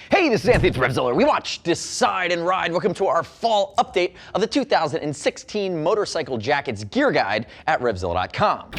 Hey, this is Anthony from RevZilla. We watch, decide, and ride. Welcome to our fall update of the 2016 Motorcycle Jackets Gear Guide at RevZilla.com.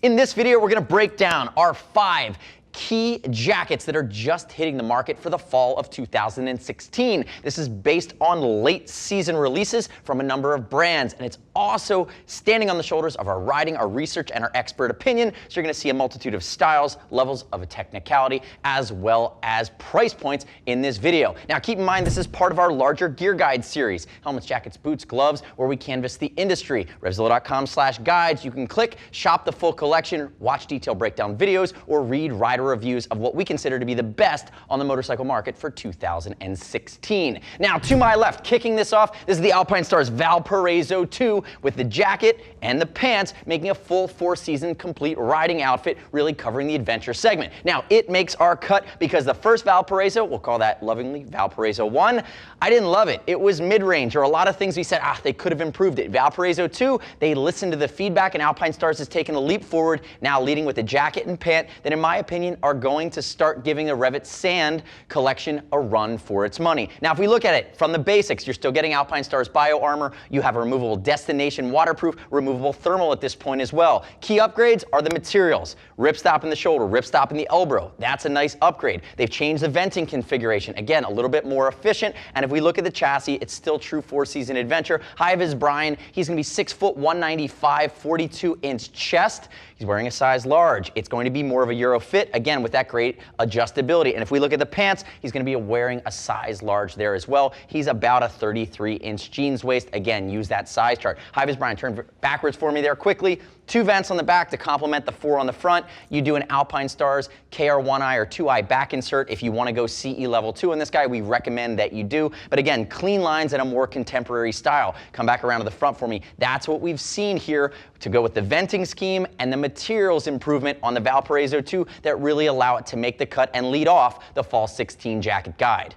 In this video, we're going to break down our 5 key jackets that are just hitting the market for the fall of 2016. This is based on late season releases from a number of brands, and it's also standing on the shoulders of our riding, our research, and our expert opinion. So you're going to see a multitude of styles, levels of a technicality, as well as price points in this video. Now keep in mind, this is part of our larger gear guide series. Helmets, jackets, boots, gloves, where we canvass the industry. RevZilla.com/guides. You can click, shop the full collection, watch detailed breakdown videos, or read rider reviews of what we consider to be the best on the motorcycle market for 2016. Now, to my left, kicking this off, this is the Alpinestars Valparaiso 2 with the jacket and the pants, making a full 4-season complete riding outfit, really covering the adventure segment. Now, it makes our cut because the first Valparaiso, we'll call that lovingly Valparaiso 1, I didn't love it. It was mid-range, or a lot of things we said, they could have improved it. Valparaiso 2, they listened to the feedback, and Alpinestars has taken a leap forward, now leading with a jacket and pant that, in my opinion, are going to start giving the Revit Sand collection a run for its money. Now, if we look at it from the basics, you're still getting Alpinestars Bio Armor. You have a removable destination waterproof, removable thermal at this point as well. Key upgrades are the materials. Ripstop in the shoulder, ripstop in the elbow. That's a nice upgrade. They've changed the venting configuration. Again, a little bit more efficient. And if we look at the chassis, it's still true 4-season adventure. High-vis Brian, he's going to be 6 foot 195, 42-inch chest. He's wearing a size large. It's going to be more of a Euro fit, again, with that great adjustability. And if we look at the pants, he's going to be wearing a size large there as well. He's about a 33-inch jeans waist. Again, use that size chart. High-vis Brian, turn backwards for me there quickly. 2 vents on the back to complement the 4 on the front. You do an Alpinestars KR1i or 2i back insert. If you want to go CE level 2 in this guy, we recommend that you do. But again, clean lines and a more contemporary style. Come back around to the front for me. That's what we've seen here to go with the venting scheme and the materials improvement on the Valparaiso 2 that really allow it to make the cut and lead off the Fall 16 jacket guide.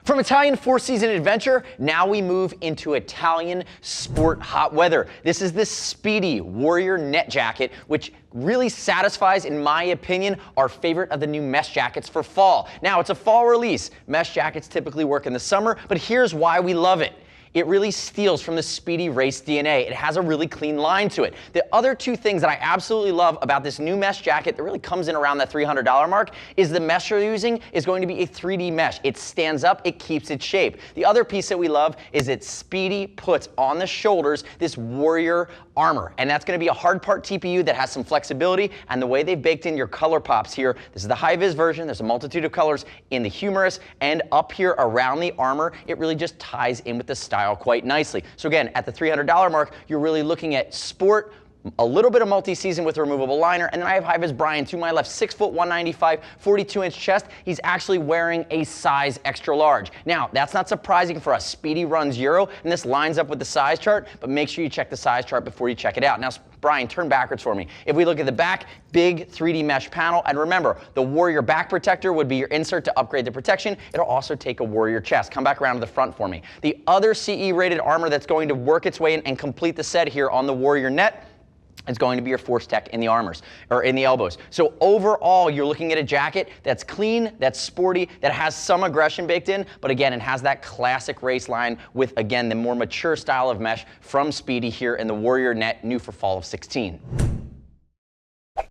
From Italian 4-season adventure, now we move into Italian sport hot weather. This is the Speedy Warrior Net Jacket, which really satisfies, in my opinion, our favorite of the new mesh jackets for fall. Now, it's a fall release. Mesh jackets typically work in the summer, but here's why we love it. It really steals from the Speedy race DNA. It has a really clean line to it. The other 2 things that I absolutely love about this new mesh jacket that really comes in around that $300 mark is the mesh you're using is going to be a 3D mesh. It stands up, it keeps its shape. The other piece that we love is that Speedy puts on the shoulders this Warrior armor, and that's going to be a hard part TPU that has some flexibility, and the way they've baked in your color pops here, this is the high-vis version, there's a multitude of colors in the humerus, and up here around the armor, it really just ties in with the style quite nicely. So again, at the $300 mark, you're really looking at sport, a little bit of multi-season with a removable liner, and then I have high-vis Brian to my left, 6 foot 195, 42-inch chest. He's actually wearing a size extra large. Now, that's not surprising for us. Speedy runs Euro, and this lines up with the size chart, but make sure you check the size chart before you check it out. Now, Brian, turn backwards for me. If we look at the back, big 3D mesh panel, and remember, the Warrior back protector would be your insert to upgrade the protection. It'll also take a Warrior chest. Come back around to the front for me. The other CE-rated armor that's going to work its way in and complete the set here on the Warrior Net is going to be your Force Tech in the armors, or in the elbows. So overall, you're looking at a jacket that's clean, that's sporty, that has some aggression baked in, but again, it has that classic race line with, again, the more mature style of mesh from Speedy here in the Warrior Net, new for fall of 16.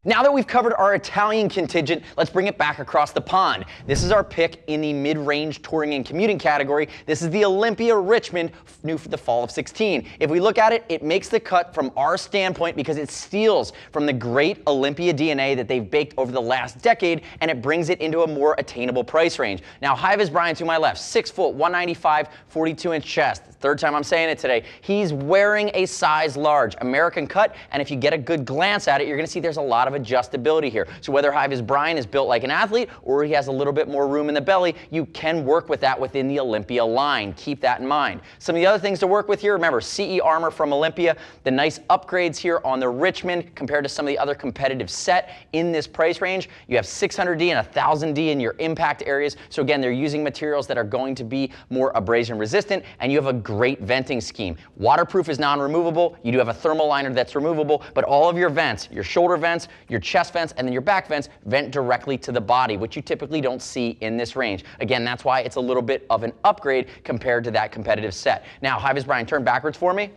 Now that we've covered our Italian contingent, let's bring it back across the pond. This is our pick in the mid-range touring and commuting category. This is the Olympia Richmond, new for the fall of 16. If we look at it, it makes the cut from our standpoint because it steals from the great Olympia DNA that they've baked over the last decade, and it brings it into a more attainable price range. Now, high-vis Brian to my left, 6 foot 195, 42-inch chest. Third time I'm saying it today. He's wearing a size large, American cut, and if you get a good glance at it, you're going to see there's a lot of adjustability here. So whether high-vis Brian is built like an athlete or he has a little bit more room in the belly, you can work with that within the Olympia line. Keep that in mind. Some of the other things to work with here, remember, CE armor from Olympia, the nice upgrades here on the Richmond compared to some of the other competitive set in this price range. You have 600D and 1000D in your impact areas. So again, they're using materials that are going to be more abrasion resistant, and you have a great venting scheme. Waterproof is non-removable. You do have a thermal liner that's removable, but all of your vents, your shoulder vents, your chest vents, and then your back vents vent directly to the body, which you typically don't see in this range. Again, that's why it's a little bit of an upgrade compared to that competitive set. Now, High Vis Brian, turn backwards for me.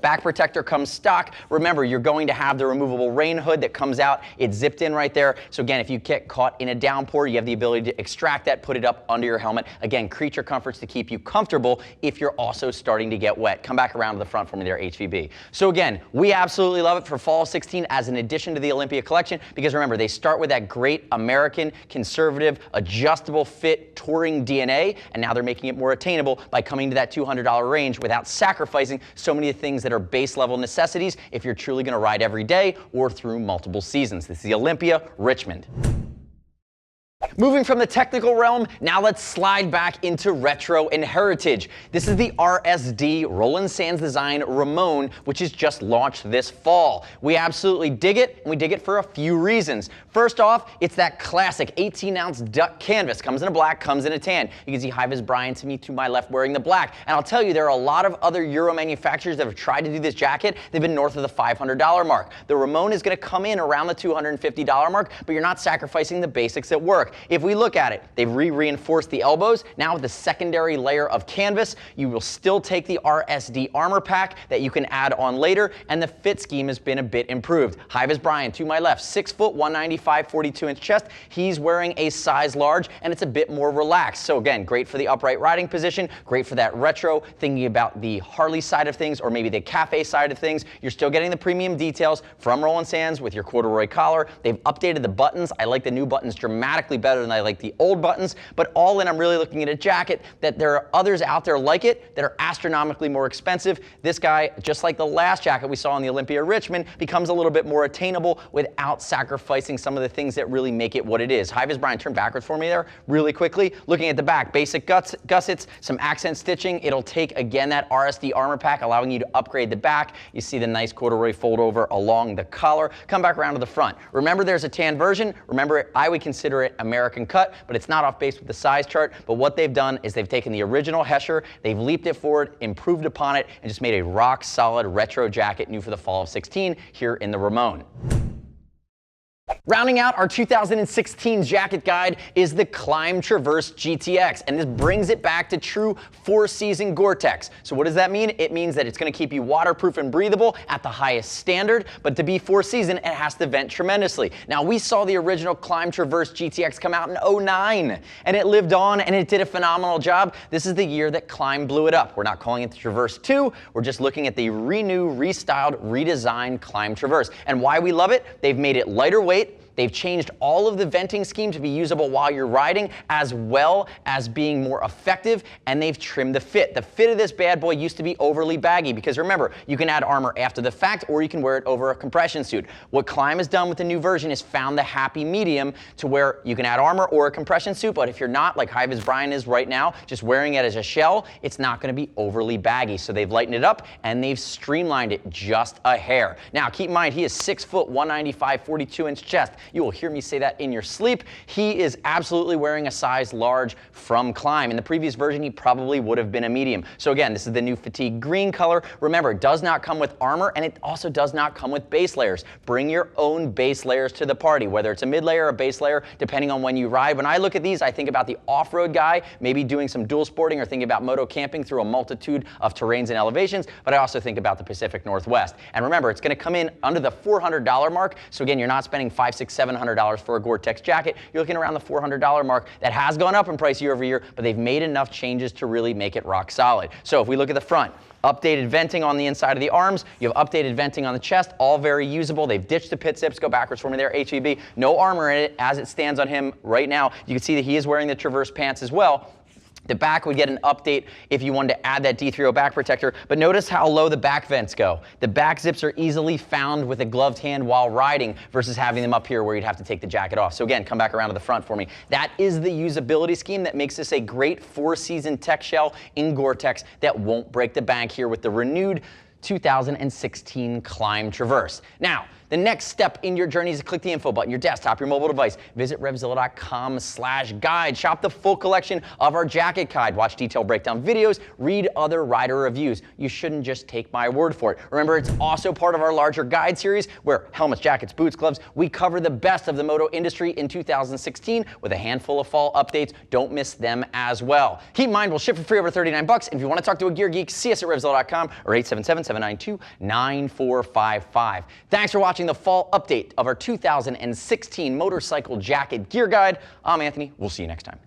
Back protector comes stock. Remember, you're going to have the removable rain hood that comes out. It's zipped in right there. So again, if you get caught in a downpour, you have the ability to extract that, put it up under your helmet. Again, creature comforts to keep you comfortable if you're also starting to get wet. Come back around to the front for me there, HVB. So again, we absolutely love it for fall of 16 as an addition to the Olympia collection, because remember, they start with that great American, conservative, adjustable fit touring DNA, and now they're making it more attainable by coming to that $200 range without sacrificing so many things that are base level necessities if you're truly going to ride every day or through multiple seasons. This is the Olympia Richmond. Moving from the technical realm, now let's slide back into retro and heritage. This is the RSD Roland Sands Design Ramon, which is just launched this fall. We absolutely dig it, and we dig it for a few reasons. First off, it's that classic 18-ounce duck canvas. Comes in a black, comes in a tan. You can see High Vis Brian to me to my left wearing the black. And I'll tell you, there are a lot of other Euro manufacturers that have tried to do this jacket. They've been north of the $500 mark. The Ramon is going to come in around the $250 mark, but you're not sacrificing the basics at work. If we look at it, they've reinforced the elbows. Now with the secondary layer of canvas, you will still take the RSD armor pack that you can add on later, and the fit scheme has been a bit improved. High Vis Brian to my left, 6 foot, 195, 42-inch chest. He's wearing a size large, and it's a bit more relaxed. So again, great for the upright riding position, great for that retro, thinking about the Harley side of things or maybe the cafe side of things. You're still getting the premium details from Roland Sands with your corduroy collar. They've updated the buttons. I like the new buttons dramatically better than I like the old buttons, but all in, I'm really looking at a jacket that there are others out there like it that are astronomically more expensive. This guy, just like the last jacket we saw in the Olympia Richmond, becomes a little bit more attainable without sacrificing some of the things that really make it what it is. High Vis Brian, turn backwards for me there really quickly. Looking at the back, basic gussets, some accent stitching. It'll take, again, that RSD armor pack, allowing you to upgrade the back. You see the nice corduroy fold over along the collar. Come back around to the front. Remember, there's a tan version. Remember, I would consider it American cut, but it's not off base with the size chart. But what they've done is they've taken the original Hesher, they've leaped it forward, improved upon it, and just made a rock solid retro jacket new for the fall of 16 here in the Ramon. Rounding out our 2016 jacket guide is the Climb Traverse GTX, and this brings it back to true four-season Gore-Tex. So what does that mean? It means that it's going to keep you waterproof and breathable at the highest standard, but to be four-season, it has to vent tremendously. Now, we saw the original Climb Traverse GTX come out in '09, and it lived on, and it did a phenomenal job. This is the year that Climb blew it up. We're not calling it the Traverse 2. We're just looking at the restyled, redesigned Climb Traverse. And why we love it? They've made it lighter weight. They've changed all of the venting scheme to be usable while you're riding, as well as being more effective, and they've trimmed the fit. The fit of this bad boy used to be overly baggy, because remember, you can add armor after the fact, or you can wear it over a compression suit. What Climb has done with the new version is found the happy medium to where you can add armor or a compression suit, but if you're not, like High Vis Brian is right now, just wearing it as a shell, it's not going to be overly baggy. So they've lightened it up, and they've streamlined it just a hair. Now, keep in mind, he is 6 foot, 195, 42-inch chest. You will hear me say that in your sleep. He is absolutely wearing a size large from Climb. In the previous version, he probably would have been a medium. So again, this is the new fatigue green color. Remember, it does not come with armor, and it also does not come with base layers. Bring your own base layers to the party, whether it's a mid layer or a base layer, depending on when you ride. When I look at these, I think about the off-road guy, maybe doing some dual sporting or thinking about moto camping through a multitude of terrains and elevations, but I also think about the Pacific Northwest. And remember, it's going to come in under the $400 mark. So again, you're not spending $500, $600, $700 for a Gore-Tex jacket. You're looking around the $400 mark. That has gone up in price year over year, but they've made enough changes to really make it rock solid. So if we look at the front, updated venting on the inside of the arms. You have updated venting on the chest, all very usable. They've ditched the pit zips. Go backwards for me there, HEB. No armor in it as it stands on him right now. You can see that he is wearing the Traverse pants as well. The back would get an update if you wanted to add that D30 back protector, but notice how low the back vents go. The back zips are easily found with a gloved hand while riding versus having them up here where you'd have to take the jacket off. So again, come back around to the front for me. That is the usability scheme that makes this a great four-season tech shell in Gore-Tex that won't break the bank here with the renewed 2016 Climb Traverse. Now, The next step in your journey is to click the info button, your desktop, your mobile device. Visit RevZilla.com/guide. Shop the full collection of our jacket guide. Watch detailed breakdown videos. Read other rider reviews. You shouldn't just take my word for it. Remember, it's also part of our larger guide series where helmets, jackets, boots, gloves, we cover the best of the moto industry in 2016 with a handful of fall updates. Don't miss them as well. Keep in mind, we'll ship for free over $39. And if you want to talk to a gear geek, see us at RevZilla.com or 877-792-9455. Thanks for watching the fall update of our 2016 motorcycle jacket gear guide. I'm Anthony. We'll see you next time.